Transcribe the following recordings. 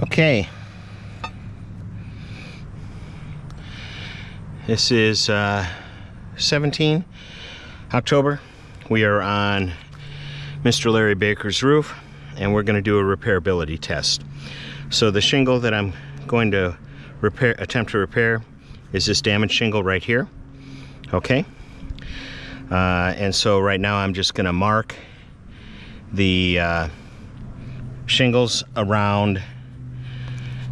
Okay, this is 17 October. We are on Mr. Larry Baker's roof, and we're going to do a repairability test. So the shingle that I'm going to attempt to repair is this damaged shingle right here. Okay, and so right now I'm just going to mark the shingles around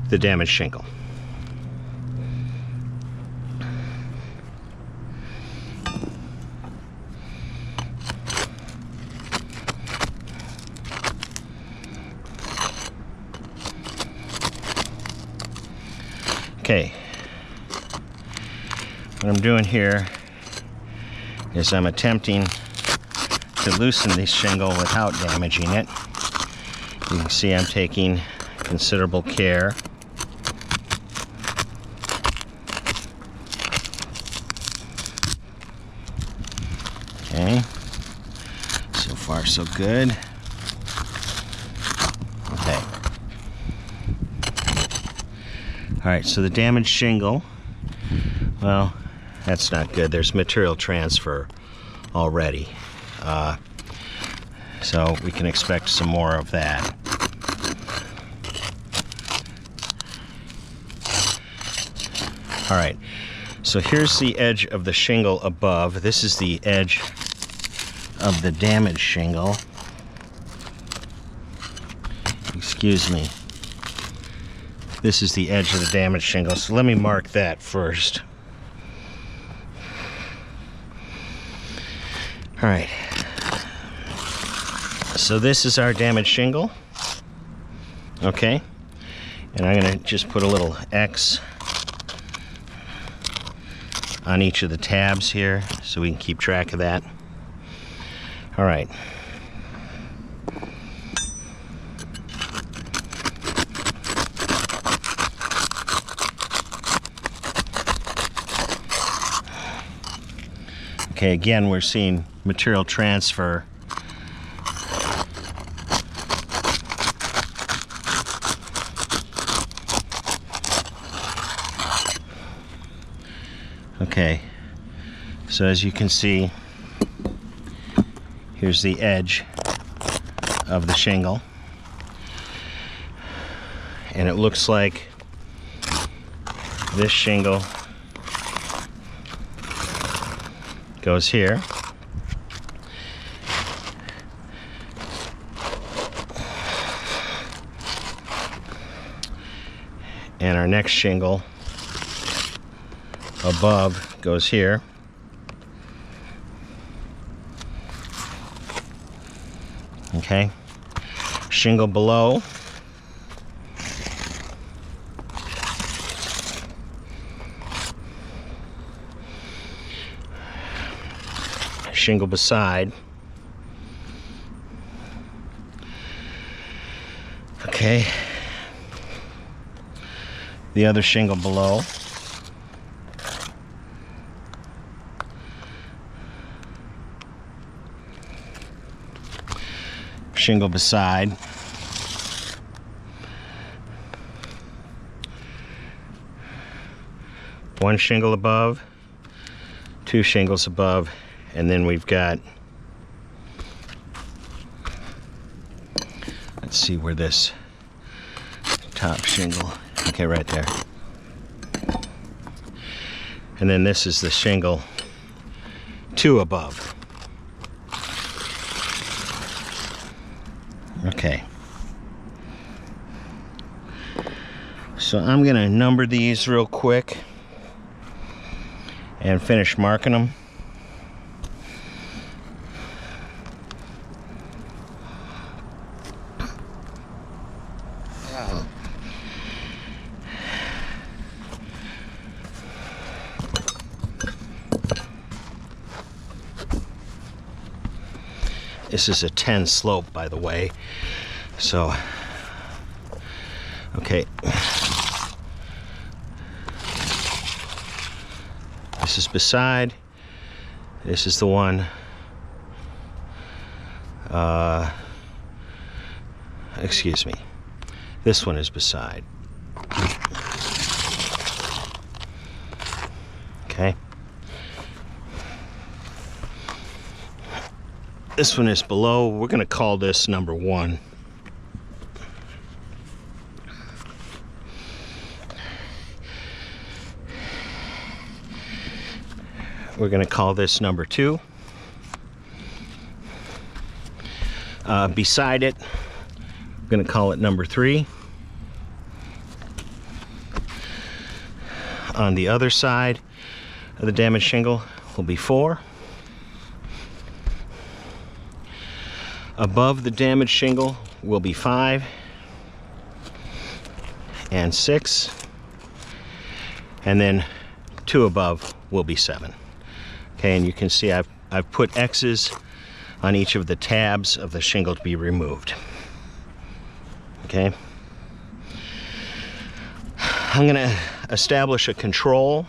the damaged shingle. Okay, what I'm doing here is I'm attempting to loosen this shingle without damaging it. You can see I'm taking considerable care. Okay, so far so good. Okay. Alright, so the damaged shingle, well, that's not good. There's material transfer already. So we can expect some more of that. Alright, so here's the edge of the shingle above. This is the edge of the damaged shingle. Excuse me. This is the edge of the damaged shingle. So let me mark that first. All right. So this is our damaged shingle. Okay. And I'm going to just put a little X on each of the tabs here so we can keep track of that. All right. Okay, again, we're seeing material transfer. Okay, so as you can see, here's the edge of the shingle, and it looks like this shingle goes here. And our next shingle above goes here. Okay. Shingle below shingle beside. Okay. The other shingle below. Shingle beside. One shingle above, two shingles above, and then we've got, let's see where this top shingle, okay, right there. And then this is the shingle two above. Okay. So I'm gonna number these real quick and finish marking them. This is a 10 slope, by the way. So, okay. This is beside. This is the one. Excuse me. This one is beside. Okay. This one is below. We're going to call this number 1. We're going to call this number 2. Beside it, I'm going to call it number 3. On the other side of the damaged shingle will be 4. Above the damaged shingle will be 5 and 6, and then 2 above will be 7. Okay, and you can see I've put X's on each of the tabs of the shingle to be removed. Okay. I'm going to establish a control.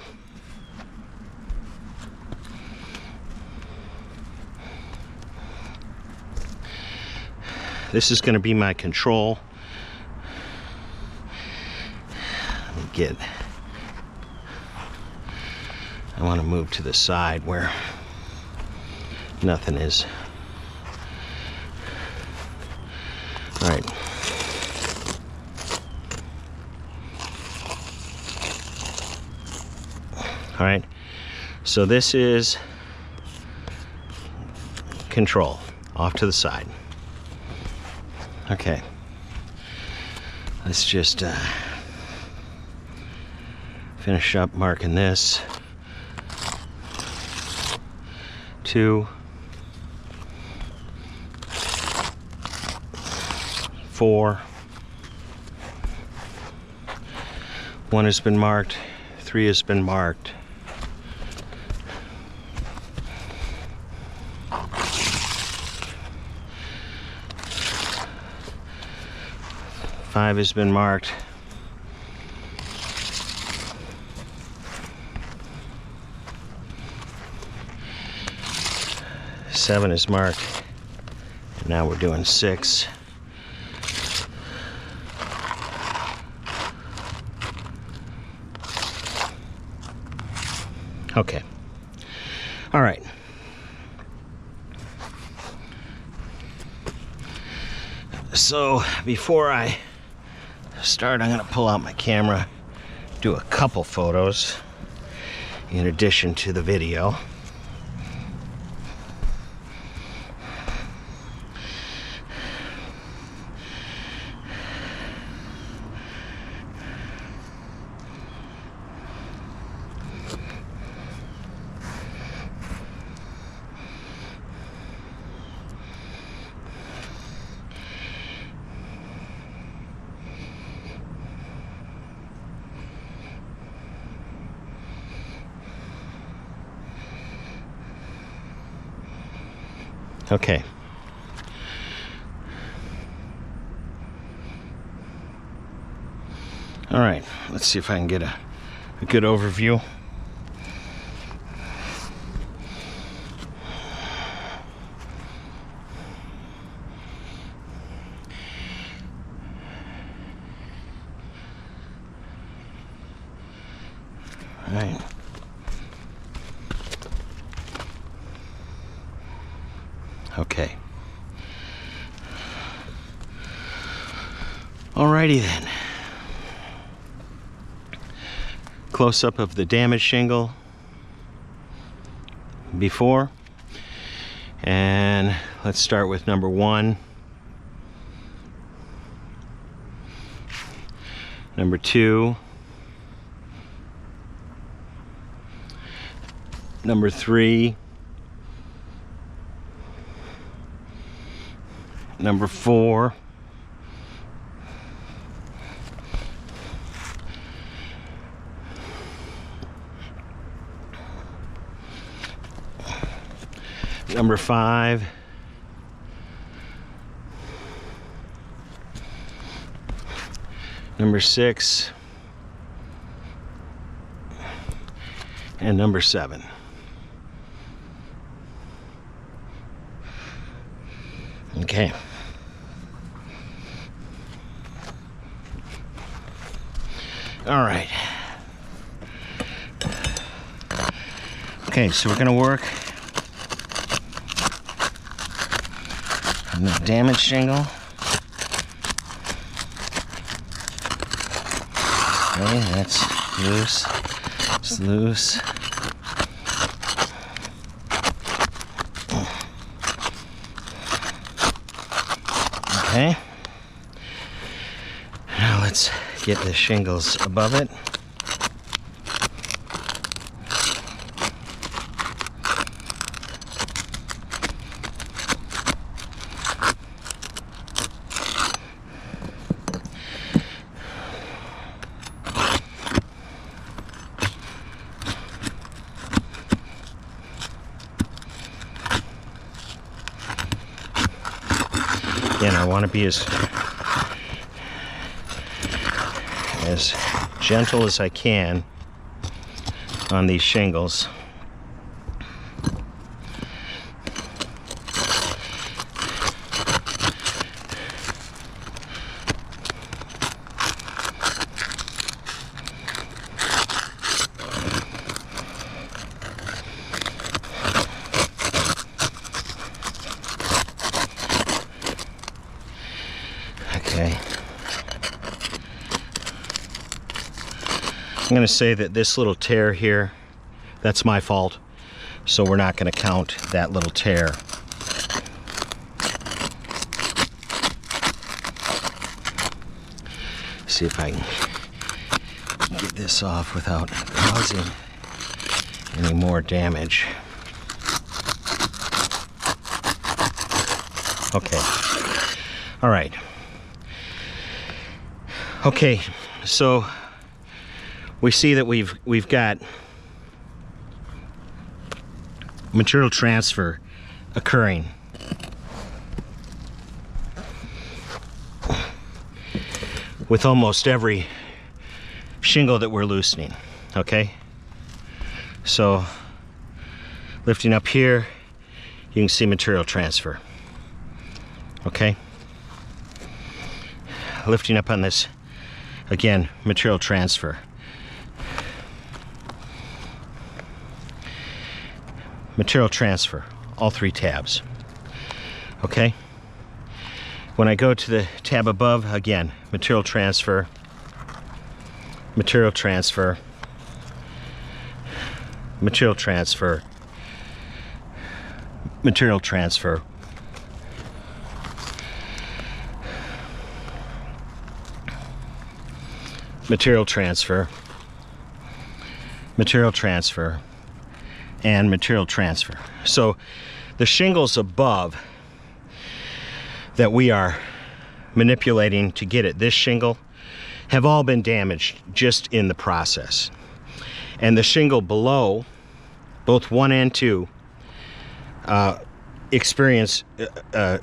This is going to be my control. Let me get... I want to move to the side where nothing is. All right. All right. So this is control, off to the side. Okay. Let's just finish up marking this. 2, 4. 1 has been marked. 3 has been marked. 5 has been marked. 7 is marked. And now we're doing 6. Okay. All right. So before I start, I'm going to pull out my camera, do a couple photos in addition to the video. Okay. All right, let's see if I can get a good overview. All right. Okay. Alrighty then. Close up of the damaged shingle before. And let's start with number 1. Number 2. Number 3. Number 4. Number 5. Number 6. And number 7. Okay. All right. Okay, so we're gonna work on the damaged shingle. Okay, that's loose. It's loose. Okay. Now let's get the shingles above it. Again, I want to be as gentle as I can on these shingles. Okay. I'm going to say that this little tear here, that's my fault, so we're not going to count that little tear. See if I can get this off without causing any more damage. Okay. All right. Okay, so we see that we've got material transfer occurring. With almost every shingle that we're loosening, okay? So lifting up here, you can see material transfer, okay? Lifting up on this, again, material transfer. Material transfer, all three tabs, okay? When I go to the tab above, again, material transfer, material transfer, material transfer, material transfer, material transfer, material transfer, and material transfer. So the shingles above that we are manipulating to get at this shingle have all been damaged just in the process. And the shingle below, both 1 and 2,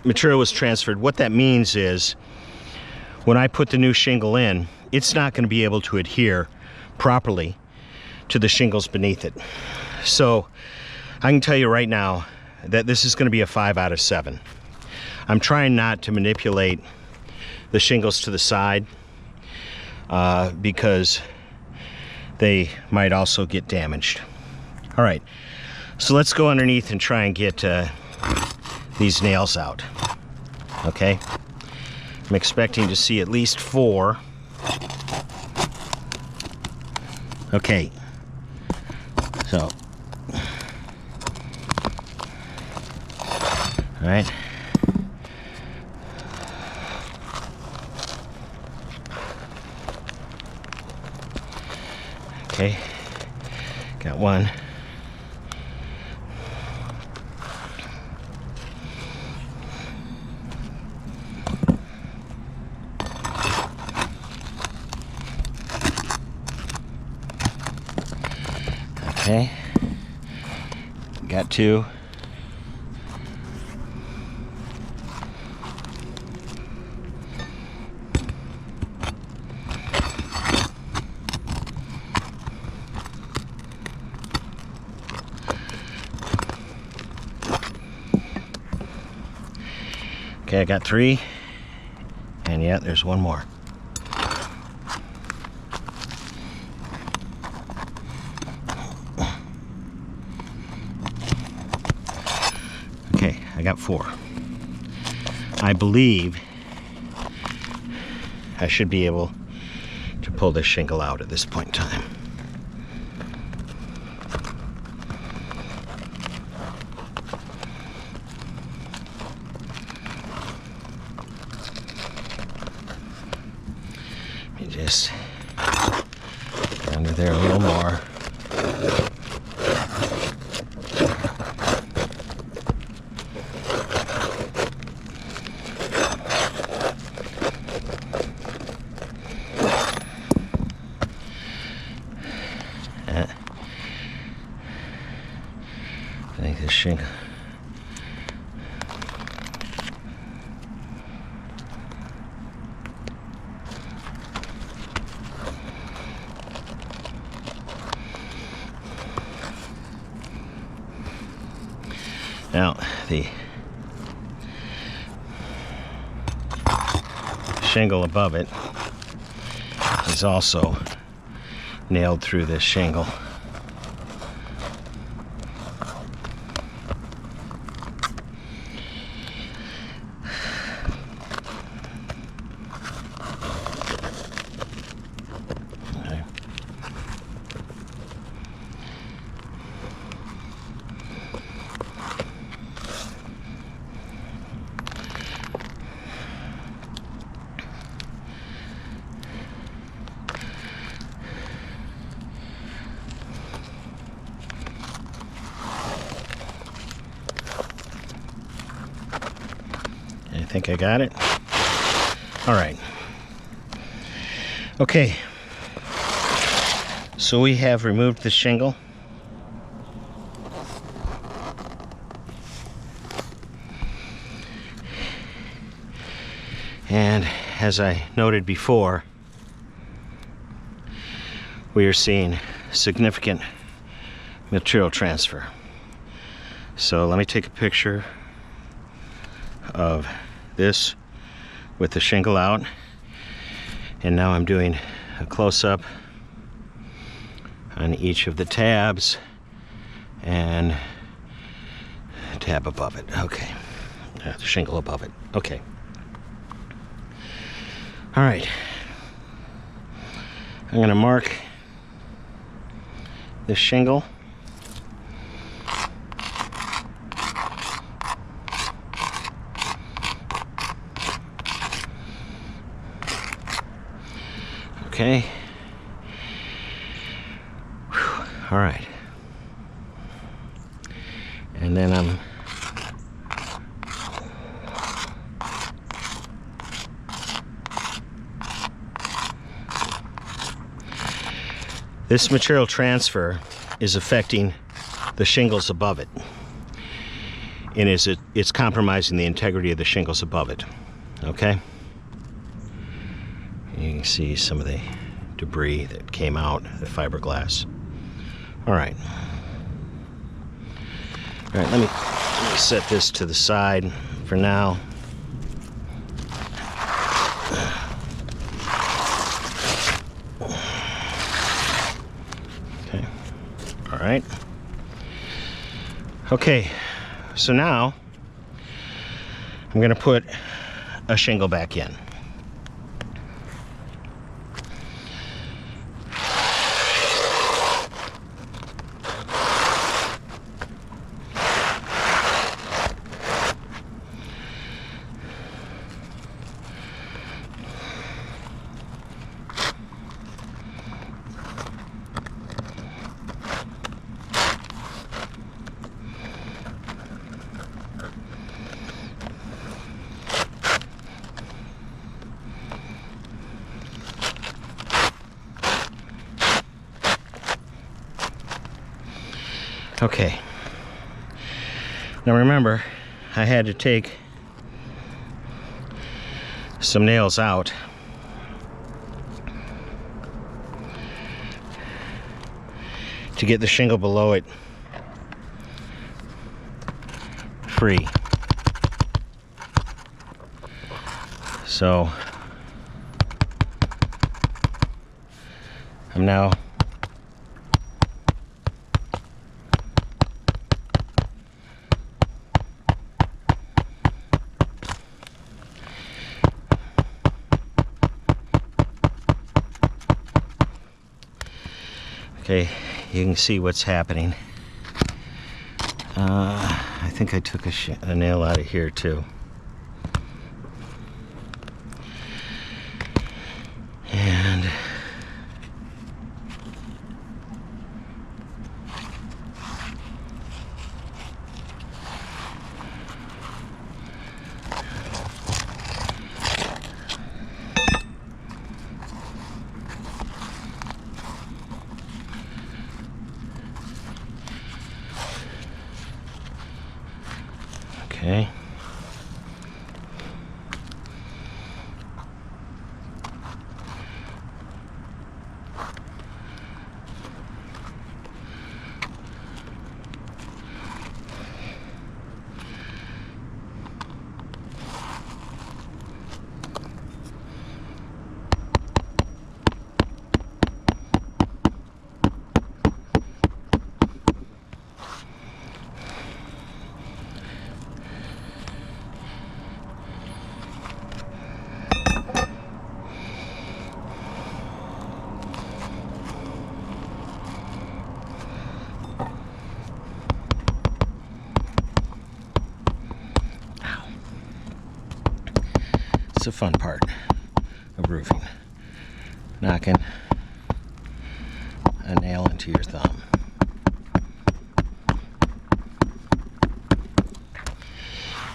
material was transferred. What that means is when I put the new shingle in, it's not going to be able to adhere properly to the shingles beneath it. So I can tell you right now that this is going to be a 5 out of 7. I'm trying not to manipulate the shingles to the side because they might also get damaged. All right, so let's go underneath and try and get these nails out. Okay, I'm expecting to see at least 4. Okay, so all right. Okay, got 1. Okay, got 2. Okay, I got 3, and yeah, there's 1 more. I got 4. I believe I should be able to pull this shingle out at this point in time. Let me just get under there a little more. I think this shingle. Now, the shingle above it is also nailed through this shingle. Okay. I think I got it. All right. Okay. So we have removed the shingle. And as I noted before, we are seeing significant material transfer. So let me take a picture of this with the shingle out, and now I'm doing a close-up on each of the tabs and a tab above it. Okay, the shingle above it. Okay. All right, I'm going to mark this shingle. Okay. Whew. All right. And then I'm this material transfer is affecting the shingles above it, and it's compromising the integrity of the shingles above it. Okay. You can see some of the debris that came out, the fiberglass. All right. All right, let me set this to the side for now. Okay. All right. Okay, so now I'm going to put a shingle back in. Okay, now remember, I had to take some nails out to get the shingle below it free. So I'm now Okay, you can see what's happening. I think I took a nail out of here too. And okay. It's a fun part of roofing. Knocking a nail into your thumb.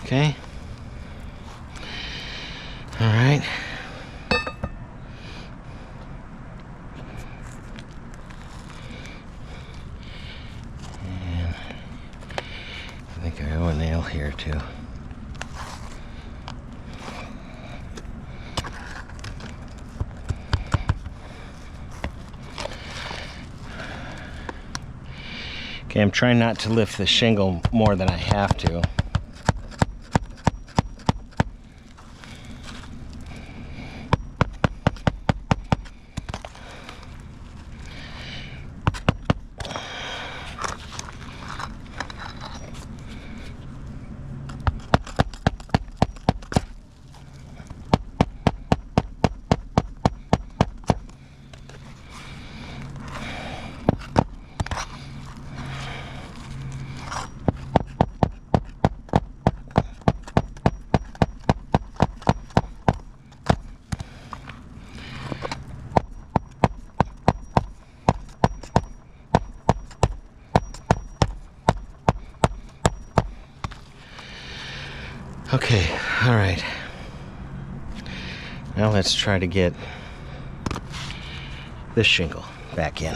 Okay. All right. And I think I owe a nail here too. Okay, I'm trying not to lift the shingle more than I have to. Okay, all right. Now let's try to get this shingle back in.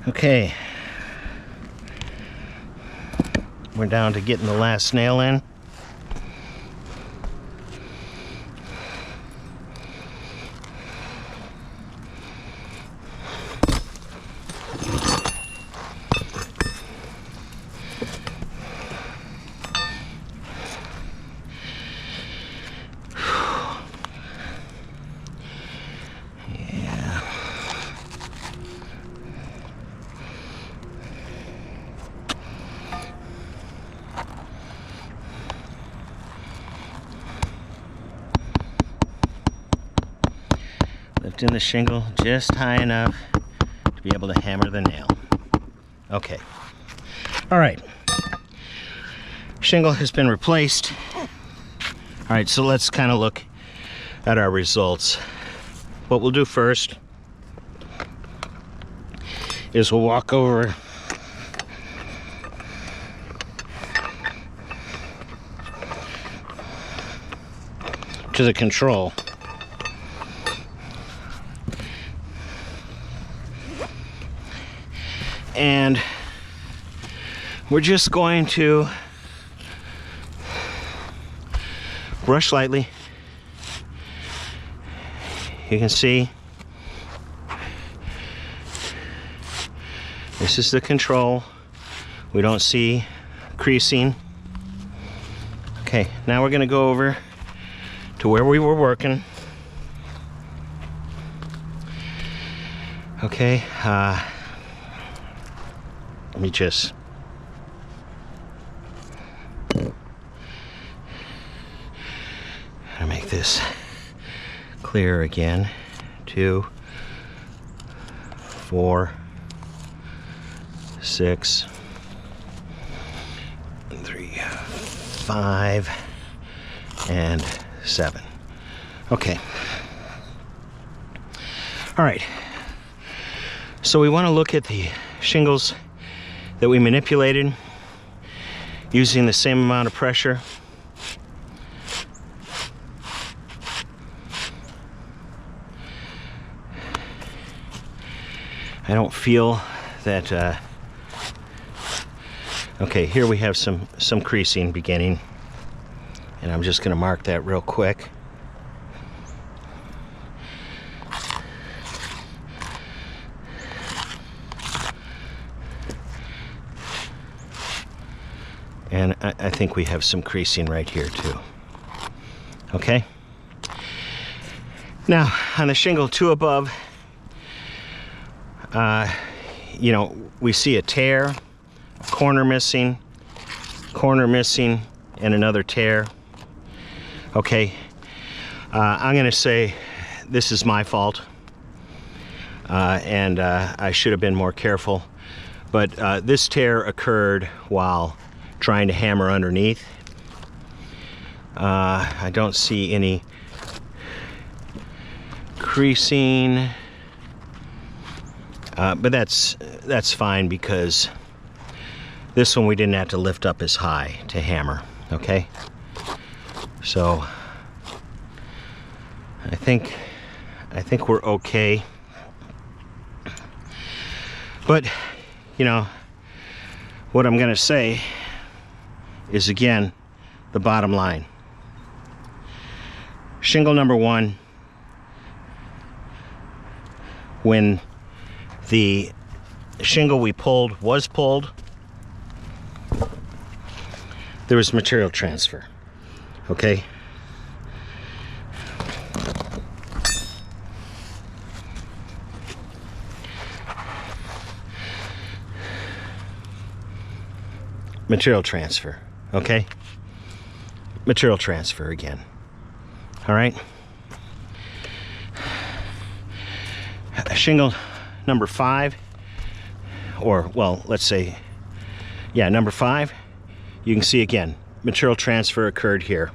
Okay, we're down to getting the last nail in. Lifting the shingle just high enough to be able to hammer the nail. Okay. All right. Shingle has been replaced. All right, so let's kind of look at our results. What we'll do first is we'll walk over to the control. And we're just going to brush lightly. You can see this is the control. We don't see creasing. Okay, now we're going to go over to where we were working. Okay, let me just make this clear again. 2, 4, 6, 3, 5, and 7. Okay. All right. So we want to look at the shingles that we manipulated using the same amount of pressure. I don't feel that okay, here we have some creasing beginning, and I'm just going to mark that real quick. And I think we have some creasing right here too. Okay. Now on the shingle 2 above, you know, we see a tear, a corner missing, and another tear. Okay. I'm going to say this is my fault, and I should have been more careful. But this tear occurred while trying to hammer underneath. I don't see any creasing, but that's fine, because this one we didn't have to lift up as high to hammer. Okay, so I think we're okay. But you know what I'm gonna say is, again, the bottom line. Shingle number 1, when the shingle we pulled was pulled, there was material transfer. Okay? Material transfer. Okay? Material transfer again. All right? Shingle number 5, or, well, let's say, yeah, number 5, you can see again, material transfer occurred here.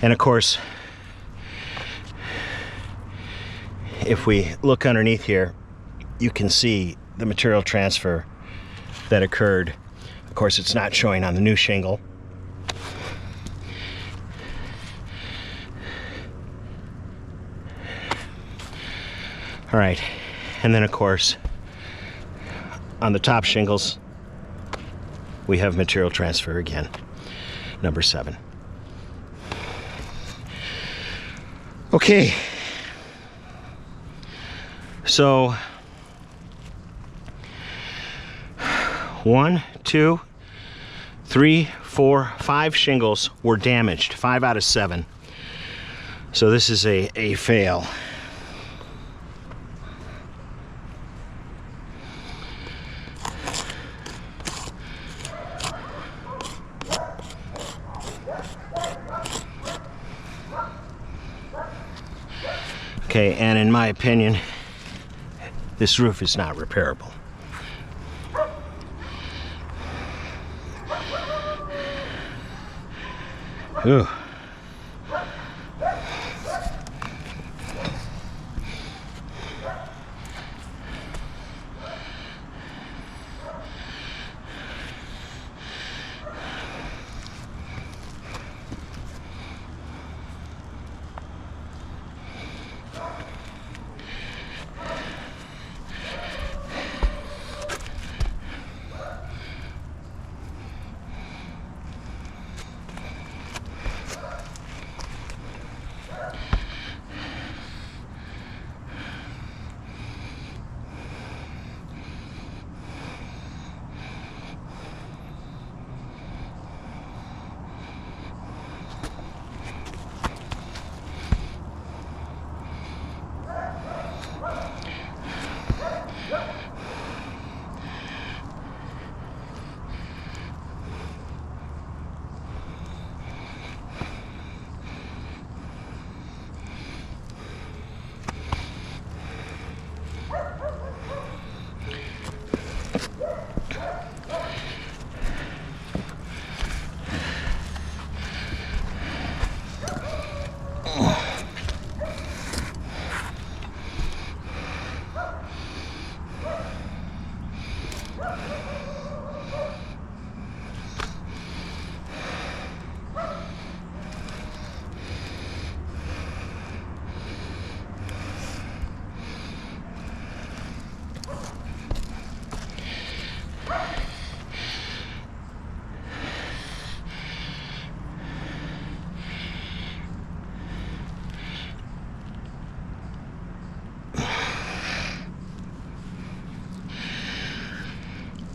And of course, if we look underneath here, you can see the material transfer that occurred. Of course, it's not showing on the new shingle. All right, and then of course, on the top shingles, we have material transfer again, number 7. Okay, so 1, 2, 3, 4, 5 shingles were damaged, 5 out of 7. So this is a fail. Okay, and in my opinion, this roof is not repairable. Ooh.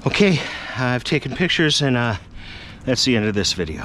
Okay, I've taken pictures, and that's the end of this video.